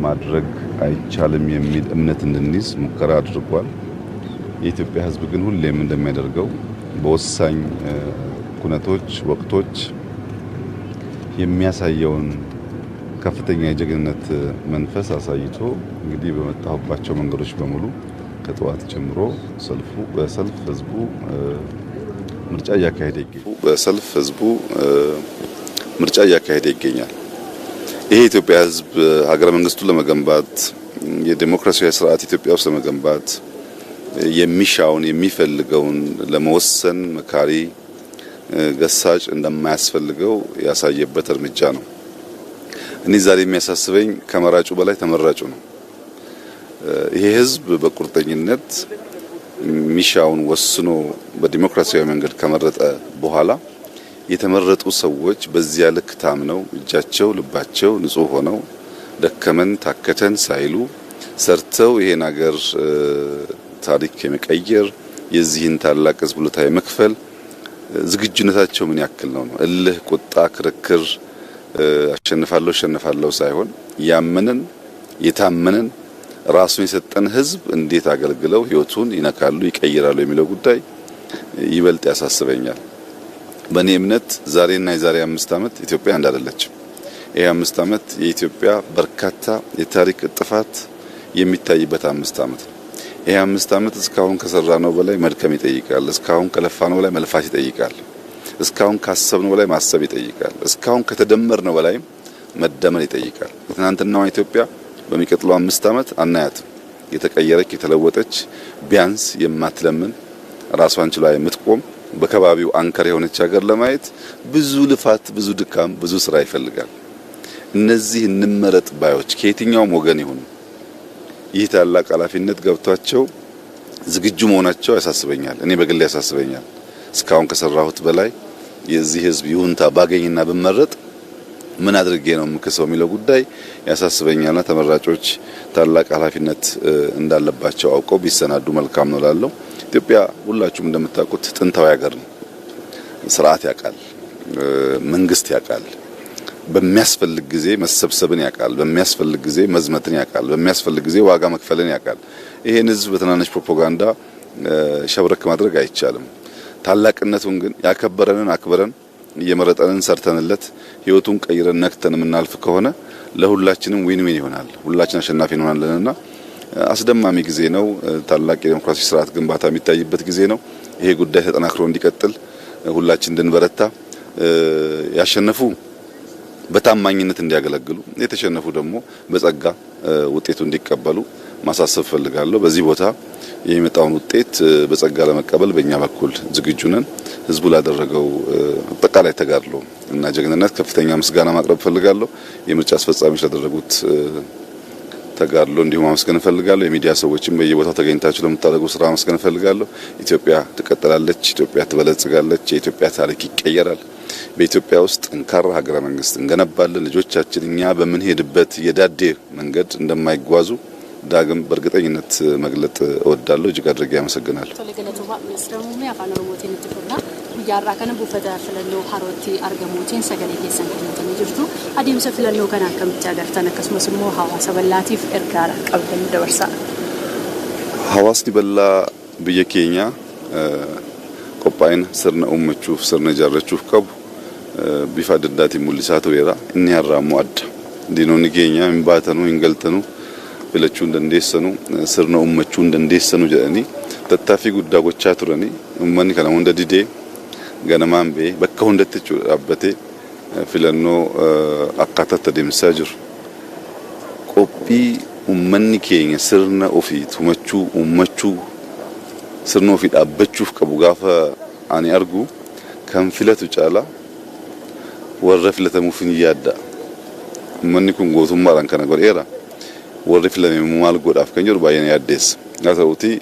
ማድረግ አይቻልም የሚል እምነት እንድንይዝ ሙከራ አድርጓል። የኢትዮጵያ ሕዝብ ግን ሁሌም እንደሚያደርገው በወሳኝ ኩነቶች ወቅቶች የሚያሳየውን ከፍተኛ የጀግንነት መንፈስ አሳይቶ እንግዲህ በመጣሁባቸው መንገዶች በሙሉ ከጠዋት ጀምሮ በሰልፍ ህዝቡ ምርጫ እያካሄደ ይገኛል። ይሄ የኢትዮጵያ ሕዝብ ሀገረ መንግስቱን ለመገንባት የዲሞክራሲያዊ ስርዓት ኢትዮጵያ ውስጥ ለመገንባት የሚሻውን የሚፈልገውን ለመወሰን መካሪ ገሳጭ እንደማያስፈልገው ያሳየበት እርምጃ ነው። እኔ ዛሬ የሚያሳስበኝ ከመራጩ በላይ ተመራጩ ነው። ይሄ ሕዝብ በቁርጠኝነት ሚሻውን ወስኖ በዲሞክራሲያዊ መንገድ ከመረጠ በኋላ የተመረጡ ሰዎች በዚያ ልክ ታምነው እጃቸው ልባቸው ንጹህ ሆነው ደከመን ታከተን ሳይሉ ሰርተው ይሄን ሀገር ታሪክ የመቀየር የዚህን ታላቅ ሕዝብ ውለታ የመክፈል ዝግጁነታቸው ምን ያክል ነው? እልህ፣ ቁጣ፣ ክርክር አሸንፋለሁ ሳይሆን ያመንን የታመንን ራሱን የሰጠን ሕዝብ እንዴት አገልግለው ህይወቱን ይነካሉ ይቀይራሉ የሚለው ጉዳይ ይበልጥ ያሳስበኛል። በእኔ እምነት ዛሬና የዛሬ 5 ዓመት ኢትዮጵያ አንድ አይደለችም። ይሄ 5 ዓመት የኢትዮጵያ በርካታ የታሪክ ጥፋት የሚታይበት 5 ዓመት ነው። ይሄ 5 ዓመት እስካሁን ከሰራነው በላይ መድከም ይጠይቃል። እስካሁን ከለፋነው በላይ መልፋት ይጠይቃል። እስካሁን ካሰብነው በላይ ማሰብ ይጠይቃል። እስካሁን ከተደመርነው በላይ መደመር ይጠይቃል። ትናንትናዋ ኢትዮጵያ በሚቀጥለው 5 ዓመት አናያትም። የተቀየረች የተለወጠች ቢያንስ የማትለምን ራሷን ችላ የምትቆም በከባቢው አንከር የሆነች ሀገር ለማየት ብዙ ልፋት፣ ብዙ ድካም፣ ብዙ ስራ ይፈልጋል። እነዚህ እንመረጥ ባዮች ከየትኛውም ወገን ይሁኑ ይህ ታላቅ ኃላፊነት ገብቷቸው ዝግጁ መሆናቸው ያሳስበኛል። እኔ በግል ያሳስበኛል። እስካሁን ከሰራሁት በላይ የዚህ ሕዝብ ይሁንታ ባገኝና ብመረጥ ምን አድርጌ ነው የምከሰው የሚለው ጉዳይ ያሳስበኛልና ተመራጮች ታላቅ ኃላፊነት እንዳለባቸው አውቀው ቢሰናዱ መልካም ነው ላለው። ኢትዮጵያ ሁላችሁም እንደምታውቁት ጥንታዊ ሀገር ነው። ስርዓት ያውቃል፣ መንግስት ያውቃል፣ በሚያስፈልግ ጊዜ መሰብሰብን ያውቃል፣ በሚያስፈልግ ጊዜ መዝመትን ያውቃል፣ በሚያስፈልግ ጊዜ ዋጋ መክፈልን ያውቃል። ይሄን ሕዝብ በትናንሽ ፕሮፓጋንዳ ሸብረክ ማድረግ አይቻልም። ታላቅነቱን ግን ያከበረንን አክብረን እየመረጠንን ሰርተንለት ህይወቱን ቀይረን ነክተን የምናልፍ ከሆነ ለሁላችንም ዊን ዊን ይሆናል። ሁላችን አሸናፊ እንሆናለንና አስደማሚ ጊዜ ነው። ታላቅ የዲሞክራሲ ስርዓት ግንባታ የሚታይበት ጊዜ ነው። ይሄ ጉዳይ ተጠናክሮ እንዲቀጥል ሁላችን እንድንበረታ፣ ያሸነፉ በታማኝነት እንዲያገለግሉ፣ የተሸነፉ ደግሞ በጸጋ ውጤቱ እንዲቀበሉ ማሳሰብ ፈልጋለሁ። በዚህ ቦታ የሚመጣውን ውጤት በጸጋ ለመቀበል በእኛ በኩል ዝግጁ ነን። ህዝቡ ላደረገው አጠቃላይ ተጋድሎ እና ጀግንነት ከፍተኛ ምስጋና ማቅረብ ፈልጋለሁ። የምርጫ አስፈጻሚዎች ላደረጉት ተጋድሎ እንዲሁም ማመስገን ፈልጋለሁ። የሚዲያ ሰዎችም በየቦታው ተገኝታችሁ ለምታደርጉ ስራ ማመስገን ፈልጋለሁ። ኢትዮጵያ ትቀጥላለች፣ ኢትዮጵያ ትበለጽጋለች፣ የኢትዮጵያ ታሪክ ይቀየራል። በኢትዮጵያ ውስጥ ጠንካራ ሀገረ መንግስት እንገነባለን። ልጆቻችን እኛ በምንሄድበት የዳዴ መንገድ እንደማይጓዙ ዳግም በእርግጠኝነት መግለጥ እወዳለሁ። እጅግ አድርጌ አመሰግናለሁ። Guyyaarraa kana buufata filannoo harootti argamuutiin sagalee keessan kennitanii jirtu. Adeemsa filannoo kana akkamitti agartan? Akkasumas immoo hawaasa bal'aatiif ergaa qabdan dabarsaa. Hawaasni bal'aa biyya keenya qophaa'ina sirna uummachuuf sirna ijaarrachuuf qabu bifa adda addaatiin mul'isaa tureera. Inni har'aa immoo adda. Diinonni keenya hin baatanuu hin galtanuu filachuu hin dandeessanuu sirna uummachuu hin dandeessanuu jedhanii tattaaffii guddaa gochaa turanii uummanni kana hunda didee ganamaan bee bakka hundatti dhaabbatee filannoo akkaataa adeemsisaa jiru. Qophii uummanni keenya sirna ofii tumachuu uummachuu sirna ofii dhaabbachuuf qabu gaafa ani argu kan filatu caala warra filatamuuf hin yaadda. Uummanni kun gootummaadhaan kana godheera. Warri filame maal godhaaf kan jedhu baay'ee yaaddeessa. Haa ta'uutii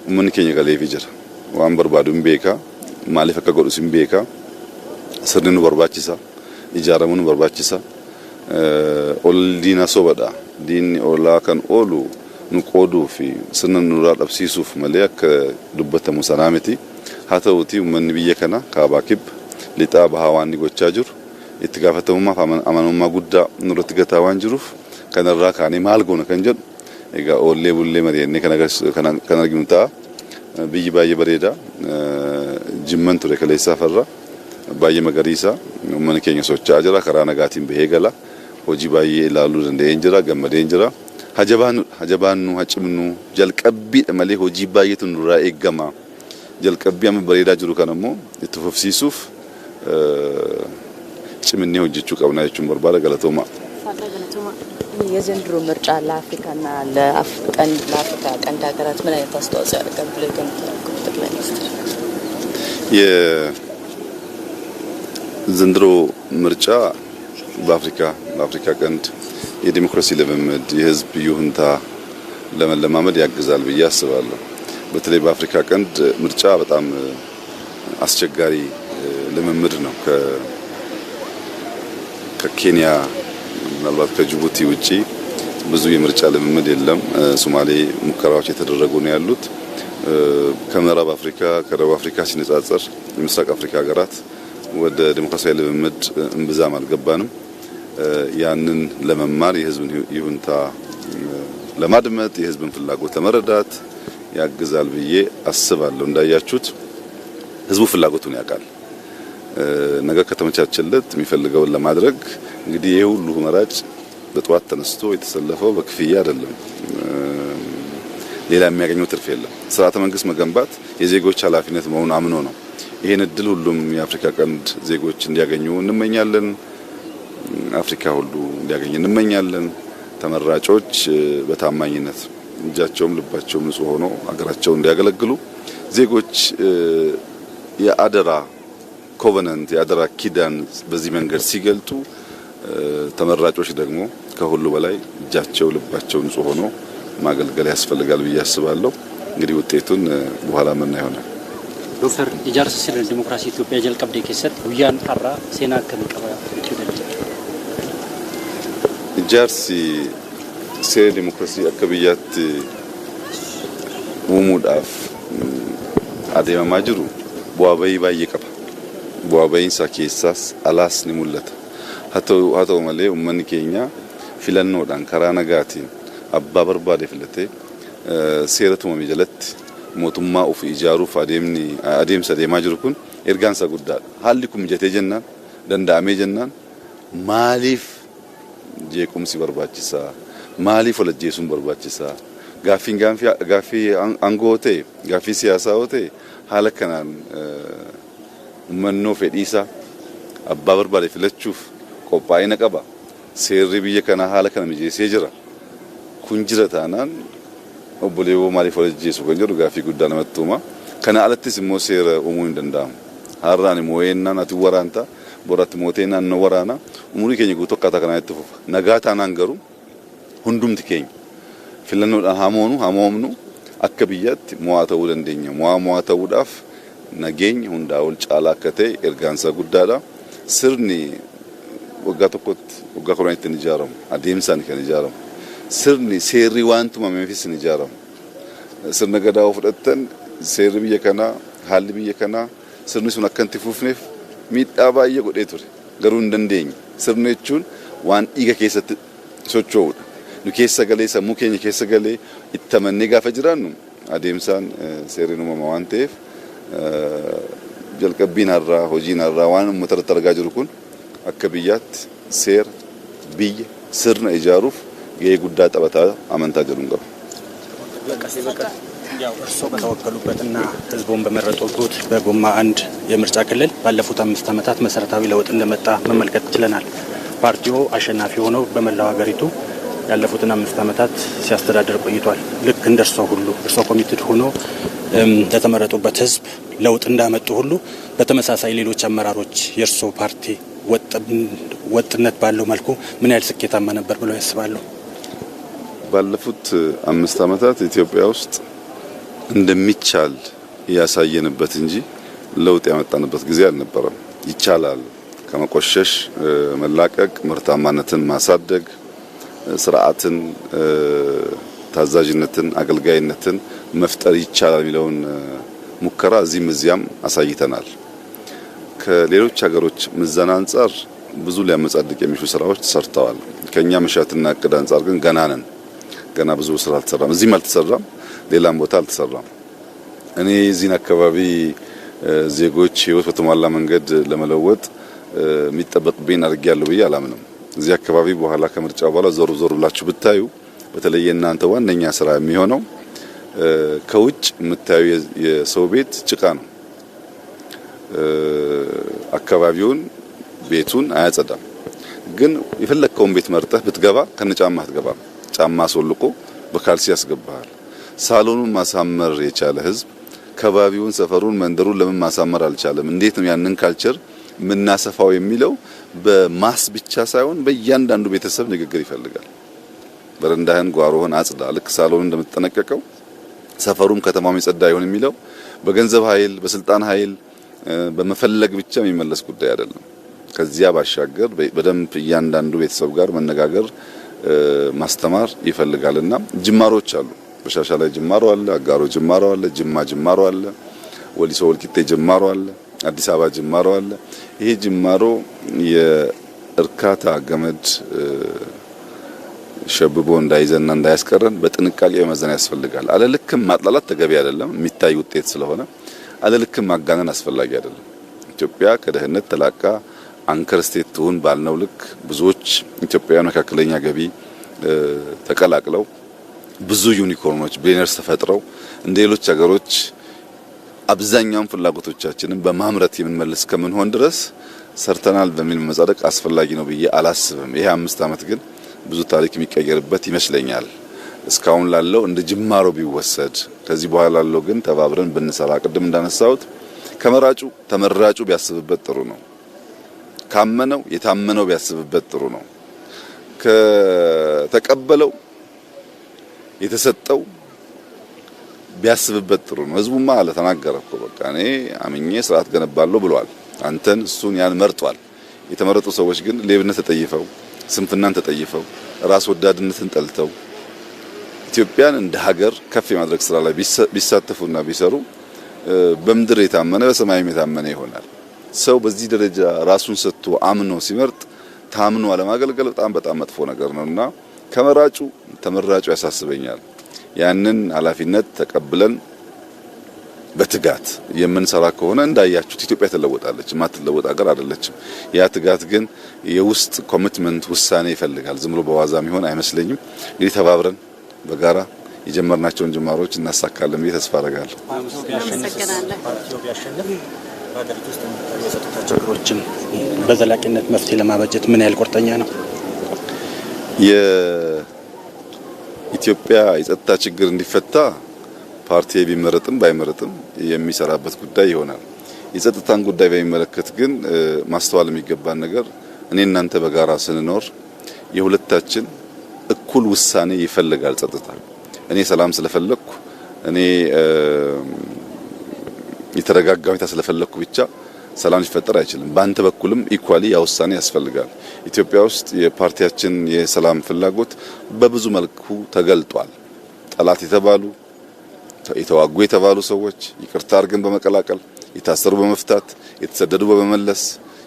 uummanni keenya galeefii jira. Waan barbaadu hin beekaa. Maaliif akka godhu hin beekaa. Sirni nu barbaachisa. Ijaaramuu nu barbaachisa. Ol diina sobadha. Diinni olaa kan oolu nu qooduu fi sirna nurraa dhabsiisuuf malee akka dubbatamu sanaa miti. Haa ta'uutii uummanni biyya kana kaabaa kibba lixaa bahaa waan ni gochaa jiru. Itti gaafatamummaa fi amanamummaa guddaa nurratti gataa waan jiruuf kanarraa kaanii maal goona kan jedhu egaa oollee bullee mari'annee kan arginu ta'a. Biyyi baay'ee bareeda jimman ture kaleessaa farra baay'ee magariisa uummanni keenya socho'aa jira karaa nagaatiin bahee gala hojii baay'ee ilaaluu danda'een jira gammadeen jira hajabaannu hacimnu jalqabbiidha malee hojii baay'eetu nurraa eeggama jalqabbii amma bareedaa jiru kan ammoo itti fufsiisuuf ciminee hojjechuu qabna jechuun barbaada galatooma. የዘንድሮ ምርጫ ለአፍሪካና ለአፍሪካ ቀንድ ሀገራት ምን አይነት አስተዋጽኦ ያደርጋል ብለው ይገምታሉ ጠቅላይ ሚኒስትር? የዘንድሮ ምርጫ በአፍሪካ ቀንድ የዲሞክራሲ ልምምድ የህዝብ ይሁንታ ለመለማመድ ያግዛል ብዬ አስባለሁ። በተለይ በአፍሪካ ቀንድ ምርጫ በጣም አስቸጋሪ ልምምድ ነው። ከኬንያ ምናልባት ከጅቡቲ ውጪ ብዙ የምርጫ ልምምድ የለም። ሶማሌ ሙከራዎች የተደረጉ ነው ያሉት። ከምዕራብ አፍሪካ ከደቡብ አፍሪካ ሲነጻጸር የምስራቅ አፍሪካ ሀገራት ወደ ዲሞክራሲያዊ ልምምድ እንብዛም አልገባንም። ያንን ለመማር የህዝብን ይሁንታ ለማድመጥ የህዝብን ፍላጎት ለመረዳት ያግዛል ብዬ አስባለሁ። እንዳያችሁት ህዝቡ ፍላጎቱን ያውቃል። ነገር ከተመቻቸለት የሚፈልገውን ለማድረግ እንግዲህ ይሄ ሁሉ መራጭ በጠዋት ተነስቶ የተሰለፈው በክፍያ አይደለም። ሌላ የሚያገኘው ትርፍ የለም። ስርዓተ መንግስት መገንባት የዜጎች ኃላፊነት መሆኑን አምኖ ነው። ይሄን እድል ሁሉም የአፍሪካ ቀንድ ዜጎች እንዲያገኙ እንመኛለን። አፍሪካ ሁሉ እንዲያገኝ እንመኛለን። ተመራጮች በታማኝነት እጃቸውም ልባቸውም ንጹህ ሆኖ ሀገራቸውን እንዲያገለግሉ ዜጎች የአደራ ኮቨናንት የአደራ ኪዳን በዚህ መንገድ ሲገልጡ ተመራጮች ደግሞ ከሁሉ በላይ እጃቸው ልባቸው ንጹህ ሆኖ ማገልገል ያስፈልጋል ብዬ አስባለሁ። እንግዲህ ውጤቱን በኋላ ምን ይሆናል? ዶክተር ኢጃርስ ሲል ዲሞክራሲ ኢትዮጵያ ጀልቀብዴ ከሰት ውያን አራ ሴና ከመቀበያ ኢጃርስ ሲል ዲሞክራሲ አከብያት ሙሙዳፍ አደማ ማጅሩ ቧበይ ባይቀባ ቧበይን ሳኬሳስ አላስ ንሙለት ሀቶ ማለ ኡመን ኬኛ ፊለኖዳን ካራናጋቲን አባ በርባዴ ፍለቴ ሴረቱ መሚጀለት ሞቱማ ኡፍ ኢጃሩፍ አዴምሰ ደማ ጅሩኩን ኤርጋንሳ ጉዳ ሀልኩም ጀቴ ጀናን ደንዳሜ ጀናን ማሊፍ ጄቁምሲ በርባቺሳ ማሊፍ ወለጄሱን በርባቺሳ ጋፊ አንጎቴ ጋፊ ሲያሳውቴ ሀለከናን መኖ ፌዲሳ አባ በርባዴ ፍለቹፍ ቆጳይነ ቀባ ሴሪ ብየ ከና ሀለከና ሚጄሴ ጅራ ኩንጅረታናን ኦቦሌቦ ማሊፍ ወለጄሱ ከንጀሩ ጋፊ ጉዳ ነመጡማ ከና አለትስ ሞሴረ ኡሙ እንደንዳም ሀራኒ ሞየና ናቲ ወራንታ ቦራት ሞቴና ነው ወራና ኡሙሪ ከኝ ጉቶ ካታ ከና ይተፉ ነጋታን አንገሩ ሁንዱም ትከኝ ፍለኖ ሃሞምኑ አከብያት ሞዋተው ለንደኛ ሞዋተው ዳፍ ነገኝ ሁንዳውል ጫላ ከተ ኤርጋንሳ ጉዳዳ ስርኒ ወጋተኮት ወጋኮራይት ንጃረም አዲምሳን ከንጃረም ስርኒ ሴሪ ዋንቱ ማመፊስ ንጃረም ስርነገዳው ፍደተን ሴሪ በየከና ሀል በየከና ስርኒ ሱን አከንቲ ፉፍኔፍ ሚጣባየ ጎዴቱር ገሩ እንደንደኝ ስርኔቹን ዋን ኢገ ከሰት ሶቾው ኑ ከሰገሌ ሰሙ ከኝ ከሰገሌ ይተመነ ጋፈጅራኑ አዲምሳን ሴሪኑ ማዋንቴፍ ጀልቀቢን አራ ሆጂን አራ ዋን መተረተር ጋጅሩኩን አከብያት ሴር ቢይ ስርነ ኢጃሩፍ የጉዳ ጠበታ አመንታ ጀሩንገው ያው እርሶ በተወከሉበትና ህዝቡን በመረጡበት በጎማ አንድ የምርጫ ክልል ባለፉት 5 ዓመታት መሰረታዊ ለውጥ እንደመጣ መመልከት ይችላል። ፓርቲው አሸናፊ ሆኖ በመላው ሀገሪቱ ያለፉትን 5 ዓመታት ሲያስተዳድር ቆይቷል። ልክ እንደርሶ ሁሉ እርሶ ኮሚትድ ሆኖ ለተመረጡበት ህዝብ ለውጥ እንዳመጡ ሁሉ በተመሳሳይ ሌሎች አመራሮች የርሶ ፓርቲ ወጥነት ባለው መልኩ ምን ያህል ስኬታማ ነበር ብለው ያስባሉ? ባለፉት 5 ዓመታት ኢትዮጵያ ውስጥ እንደሚቻል ያሳየንበት እንጂ ለውጥ ያመጣንበት ጊዜ አልነበረም። ይቻላል ከመቆሸሽ መላቀቅ፣ ምርታማነትን ማሳደግ፣ ስርዓትን ታዛዥነትን አገልጋይነትን መፍጠር ይቻላል የሚለውን ሙከራ እዚህም እዚያም አሳይተናል። ከሌሎች ሀገሮች ምዘና አንፃር ብዙ ሊያመጻድቅ የሚሹ ስራዎች ተሰርተዋል። ከኛ መሻትና እቅድ አንጻር ግን ገና ነን። ገና ብዙ ስራ አልተሰራም። እዚህም አልተሰራም፣ ሌላም ቦታ አልተሰራም። እኔ እዚህን አካባቢ ዜጎች ህይወት በተሟላ መንገድ ለመለወጥ የሚጠበቅብኝ አድርጌያለሁ ብዬ አላምንም። እዚህ አካባቢ በኋላ ከምርጫው በኋላ ዞር ዞር ብላችሁ ብታዩ በተለይ እናንተ ዋነኛ ስራ የሚሆነው ከውጭ የምታዩ የሰው ቤት ጭቃ ነው። አካባቢውን ቤቱን አያጸዳም። ግን የፈለከውን ቤት መርጠህ ብትገባ ከነጫማ አትገባም። ጫማ አስወልቆ በካልሲ ያስገባሃል። ሳሎኑን ማሳመር የቻለ ህዝብ ከባቢውን፣ ሰፈሩን፣ መንደሩን ለምን ማሳመር አልቻለም? እንዴት ነው ያንን ካልቸር ምናሰፋው የሚለው በማስ ብቻ ሳይሆን በእያንዳንዱ ቤተሰብ ንግግር ይፈልጋል። በረንዳህን ጓሮህን አጽዳ፣ ልክ ሳሎን እንደምትጠነቀቀው ሰፈሩም ከተማውም የጸዳ ይሁን የሚለው በገንዘብ ኃይል በስልጣን ኃይል በመፈለግ ብቻ የሚመለስ ጉዳይ አይደለም። ከዚያ ባሻገር በደንብ እያንዳንዱ ቤተሰብ ጋር መነጋገር ማስተማር ይፈልጋልና ጅማሮች አሉ። በሻሻ ላይ ጅማሮ አለ፣ አጋሮ ጅማሮ አለ፣ ጅማ ጅማሮ አለ፣ ወሊሶ ወልቂጤ ጅማሮ አለ፣ አዲስ አበባ ጅማሮ አለ። ይሄ ጅማሮ የእርካታ ገመድ ሸብቦ እንዳይዘና እንዳያስቀረን በጥንቃቄ መዘን ያስፈልጋል። አለልክም ማጥላላት ተገቢ አይደለም፣ የሚታይ ውጤት ስለሆነ አለልክም ማጋነን አስፈላጊ አይደለም። ኢትዮጵያ ከድህነት ተላቃ አንከር ስቴት ትሁን ባልነው ልክ ብዙዎች ኢትዮጵያውያን መካከለኛ ገቢ ተቀላቅለው ብዙ ዩኒኮርኖች ቢሊነርስ ተፈጥረው እንደ ሌሎች ሀገሮች አብዛኛውን ፍላጎቶቻችንን በማምረት የምንመልስ ከመንሆን ድረስ ሰርተናል በሚል መጻደቅ አስፈላጊ ነው ብዬ አላስብም። ይሄ 5 ዓመት ግን ብዙ ታሪክ የሚቀየርበት ይመስለኛል። እስካሁን ላለው እንደ ጅማሮ ቢወሰድ፣ ከዚህ በኋላ ላለው ግን ተባብረን ብንሰራ፣ ቅድም እንዳነሳሁት ከመራጩ ተመራጩ ቢያስብበት ጥሩ ነው። ካመነው የታመነው ቢያስብበት ጥሩ ነው። ከተቀበለው የተሰጠው ቢያስብበት ጥሩ ነው። ህዝቡማ አለ ተናገረ እኮ በቃ እኔ አምኜ ስርዓት ገነባለሁ ብሏል። አንተን እሱን ያን መርጧል። የተመረጡ ሰዎች ግን ሌብነት ተጠይፈው፣ ስንፍናን ተጠይፈው፣ ራስ ወዳድነትን ጠልተው ኢትዮጵያን እንደ ሀገር ከፍ የማድረግ ስራ ላይ ቢሳተፉና ቢሰሩ በምድር የታመነ በሰማይም የታመነ ይሆናል። ሰው በዚህ ደረጃ ራሱን ሰጥቶ አምኖ ሲመርጥ ታምኖ አለማገልገል በጣም መጥፎ ነገር ነውና ከመራጩ ተመራጩ ያሳስበኛል። ያንን ኃላፊነት ተቀብለን በትጋት የምንሰራ ከሆነ እንዳያችሁት ኢትዮጵያ ትለወጣለች። ማትለወጥ ሀገር አይደለችም። ያ ትጋት ግን የውስጥ ኮሚትመንት ውሳኔ ይፈልጋል። ዝም ብሎ በዋዛ የሚሆን አይመስለኝም። እንግዲህ ተባብረን በጋራ የጀመርናቸውን ጅማሮች እናሳካለን ብዬ ተስፋ አደርጋለሁ። በሀገሪቱ ውስጥ የጸጥታ ችግሮችን በዘላቂነት መፍትሄ ለማበጀት ምን ያህል ቁርጠኛ ነው? የኢትዮጵያ የጸጥታ ችግር እንዲፈታ ፓርቲ ቢመረጥም ባይመረጥም የሚሰራበት ጉዳይ ይሆናል። የጸጥታን ጉዳይ በሚመለከት ግን ማስተዋል የሚገባን ነገር እኔ እናንተ በጋራ ስንኖር የሁለታችን እኩል ውሳኔ ይፈልጋል። ጸጥታ እኔ ሰላም ስለፈለኩ እኔ የተረጋጋ ሁኔታ ስለፈለኩ ብቻ ሰላም ሊፈጠር አይችልም። በአንተ በኩልም ኢኳሊ ያ ውሳኔ ያስፈልጋል። ኢትዮጵያ ውስጥ የፓርቲያችን የሰላም ፍላጎት በብዙ መልኩ ተገልጧል። ጠላት የተባሉ የተዋጉ የተባሉ ሰዎች ይቅርታ አድርገን በመቀላቀል የታሰሩ በመፍታት የተሰደዱ በመመለስ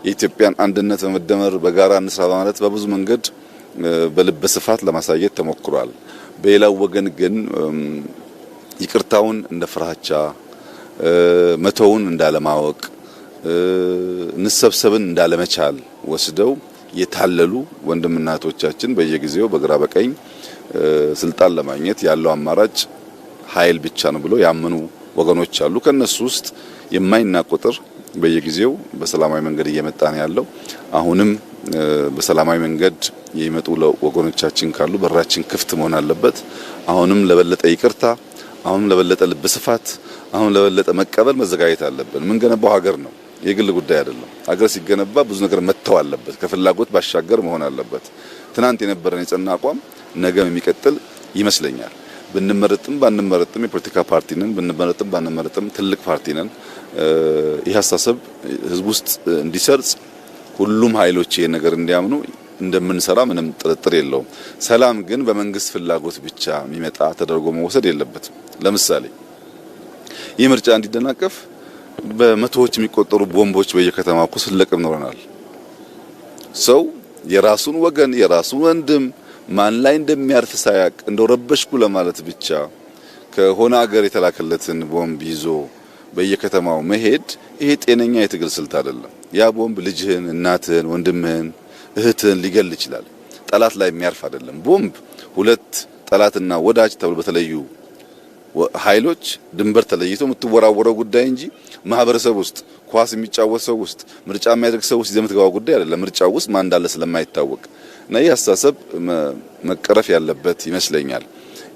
የኢትዮጵያን አንድነት በመደመር በጋራ እንስራ በማለት በብዙ መንገድ በልበ ስፋት ለማሳየት ተሞክሯል። በሌላው ወገን ግን ይቅርታውን እንደ ፍራቻ መተውን እንዳለማወቅ ንሰብሰብን እንዳለመቻል ወስደው የታለሉ ወንድምና እህቶቻችን በየጊዜው በግራ በቀኝ ስልጣን ለማግኘት ያለው አማራጭ ኃይል ብቻ ነው ብሎ ያመኑ ወገኖች አሉ። ከነሱ ውስጥ የማይናቅ ቁጥር በየጊዜው በሰላማዊ መንገድ እየመጣ ነው ያለው። አሁንም በሰላማዊ መንገድ የሚመጡ ወገኖቻችን ካሉ በራችን ክፍት መሆን አለበት። አሁንም ለበለጠ ይቅርታ፣ አሁንም ለበለጠ ልብ ስፋት፣ አሁን ለበለጠ መቀበል መዘጋጀት አለብን። ምን ገነባው ሀገር ነው፣ የግል ጉዳይ አይደለም። ሀገር ሲገነባ ብዙ ነገር መተው አለበት፣ ከፍላጎት ባሻገር መሆን አለበት። ትናንት የነበረን የጸና አቋም ነገም የሚቀጥል ይመስለኛል። ብንመረጥም ባንመረጥም የፖለቲካ ፓርቲ ነን። ብንመረጥም ባንመረጥም ትልቅ ፓርቲ ነን። ይህ አስተሳሰብ ህዝብ ውስጥ እንዲሰርጽ ሁሉም ኃይሎች ይሄን ነገር እንዲያምኑ እንደምንሰራ ምንም ጥርጥር የለውም። ሰላም ግን በመንግስት ፍላጎት ብቻ የሚመጣ ተደርጎ መወሰድ የለበትም። ለምሳሌ ይህ ምርጫ እንዲደናቀፍ በመቶዎች የሚቆጠሩ ቦምቦች በየከተማው እኮ ስለቅም ኖረናል። ሰው የራሱን ወገን የራሱን ወንድም ማን ላይ እንደሚያርፍ ሳያቅ እንደው ረበሽኩ ለማለት ብቻ ከሆነ ሀገር የተላከለትን ቦምብ ይዞ በየከተማው መሄድ ይሄ ጤነኛ የትግል ስልት አይደለም። ያ ቦምብ ልጅህን፣ እናትህን፣ ወንድምህን፣ እህትህን ሊገል ይችላል። ጠላት ላይ የሚያርፍ አይደለም። ቦምብ ሁለት ጠላትና ወዳጅ ተብሎ በተለዩ ኃይሎች ድንበር ተለይቶ የምትወራወረው ጉዳይ እንጂ ማህበረሰብ ውስጥ ኳስ የሚጫወት ሰው ውስጥ ምርጫ የሚያደርግ ሰው ውስጥ የምትገባው ጉዳይ አይደለም። ምርጫው ውስጥ ማን እንዳለ ስለማይታወቅ እና ይህ አስተሳሰብ መቀረፍ ያለበት ይመስለኛል።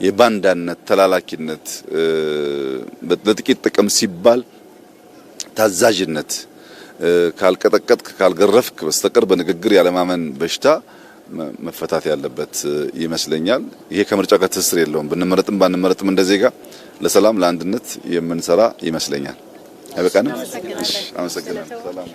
የባንዳነት ተላላኪነት፣ ለጥቂት ጥቅም ሲባል ታዛዥነት፣ ካልቀጠቀጥክ ካልገረፍክ በስተቀር በንግግር ያለማመን በሽታ መፈታት ያለበት ይመስለኛል። ይሄ ከምርጫ ጋር ትስስር የለውም። ብንመረጥም ባንመረጥም እንደ ዜጋ ለሰላም ለአንድነት የምንሰራ ይመስለኛል። አይበቃንም? አመሰግናለሁ። ሰላም